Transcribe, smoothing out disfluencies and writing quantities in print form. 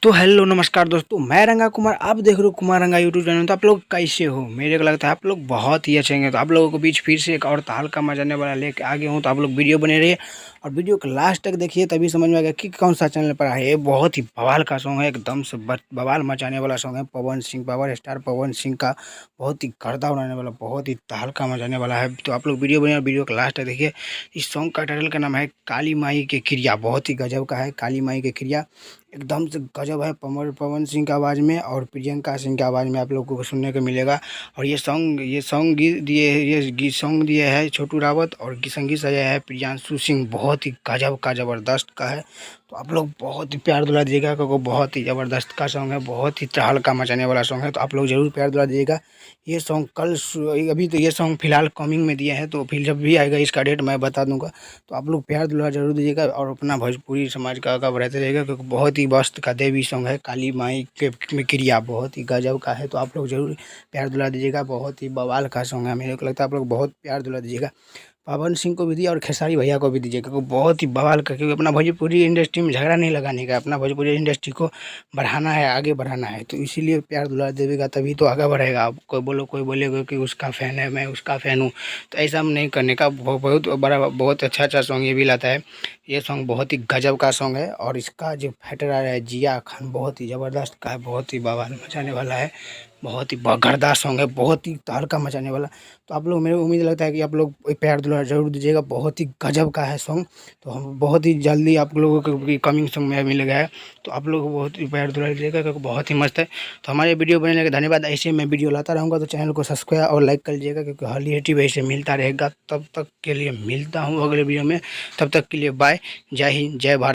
तो हेलो नमस्कार दोस्तों, मैं रंगा कुमार। आप देख रहे हो कुमार रंगा यूट्यूब चैनल। तो आप लोग कैसे हो? मेरे को लगता है आप लोग बहुत ही अच्छे हैं। तो आप लोगों को बीच फिर से एक और ताल का मजाने वाला लेके आ गया हूँ। तो आप लोग वीडियो बने रहिए और वीडियो को लास्ट तक देखिए, तभी समझ में आएगा कि कौन सा चैनल पर है। ये बहुत ही बवाल का सॉन्ग है, एकदम से बवाल मचाने वाला सॉन्ग है। पवन सिंह, पावर स्टार पवन सिंह का बहुत ही गर्दा उड़ाने वाला, बहुत ही तहलका मचाने वाला है। तो आप लोग वीडियो बने और वीडियो को लास्ट तक देखिए। इस सॉन्ग का टाइटल का नाम है काली माई के क्रिया। बहुत ही गजब का है, काली माई के क्रिया एकदम से गजब है। पवन सिंह की आवाज़ में और प्रियंका सिंह की आवाज़ में आप लोगों को सुनने को मिलेगा। और ये सॉन्ग गीत सॉन्ग दिए है छोटू रावत और संगीत सजाया है प्रियांशु सिंह। बहुत ही गजब का ज़बरदस्त का है। तो आप लोग बहुत ही प्यार दुला दीजिएगा, क्योंकि बहुत ही ज़बरदस्त का सॉन्ग है, बहुत ही तहलका मचाने वाला सॉन्ग है। तो आप लोग ज़रूर प्यार दुला दीजिएगा। ये सॉन्ग अभी तो ये सॉन्ग फिलहाल कमिंग में दिए हैं, तो फिर जब भी आएगा इसका डेट मैं बता दूंगा। तो आप लोग प्यार दुलार जरूर दीजिएगा और अपना भोजपुरी समाज का आगे बढ़ाते रहिएगा, क्योंकि बहुत ही मस्त का देवी सॉन्ग है। काली माई के में क्रिया बहुत ही गजब का है। तो आप लोग जरूर प्यार दुलार दीजिएगा। बहुत ही बवाल का सॉन्ग है, मेरे को लगता है आप लोग बहुत प्यार दुलार दीजिएगा। पवन सिंह को भी दिया और खेसारी भैया को भी दीजिए, क्योंकि बहुत ही बवाल का, क्योंकि अपना भोजपुरी इंडस्ट्री में झगड़ा नहीं लगाने का, अपना भोजपुरी इंडस्ट्री को बढ़ाना है, आगे बढ़ाना है। तो इसीलिए प्यार दुलार देगा, तभी तो आगे बढ़ेगा। आप कोई बोलेगा कि उसका फ़ैन है, मैं उसका फ़ैन हूँ, तो ऐसा नहीं करने का। बहुत बड़ा, बहुत अच्छा सॉन्ग ये भी लाता है। ये सॉन्ग बहुत ही गजब का सॉन्ग है। और इसका जो फाइटर आ रहा है जिया खान, बहुत ही ज़बरदस्त का है, बहुत ही बवाल मचाने वाला है। बहुत ही गर्दा सॉन्ग है, बहुत ही तहलका मचाने वाला। तो आप लोग, मेरे उम्मीद लगता है कि आप लोग प्यार दुलार जरूर दीजिएगा। बहुत ही गजब का है सॉन्ग। तो हम बहुत ही जल्दी आप लोगों को कमिंग सॉन्ग में मिलेगा है। तो आप लोग बहुत ही प्यार दुलार दीजिएगा, क्योंकि बहुत ही मस्त है। तो हमारे वीडियो बनने का धन्यवाद। ऐसे मैं वीडियो लाता रहूँगा, तो चैनल को सब्सक्राइब और लाइक कर लीजिएगा, क्योंकि हर ऐसे मिलता रहेगा। तब तक के लिए मिलता हूँ अगले वीडियो में। तब तक के लिए बाय। जय हिंद, जय भारत।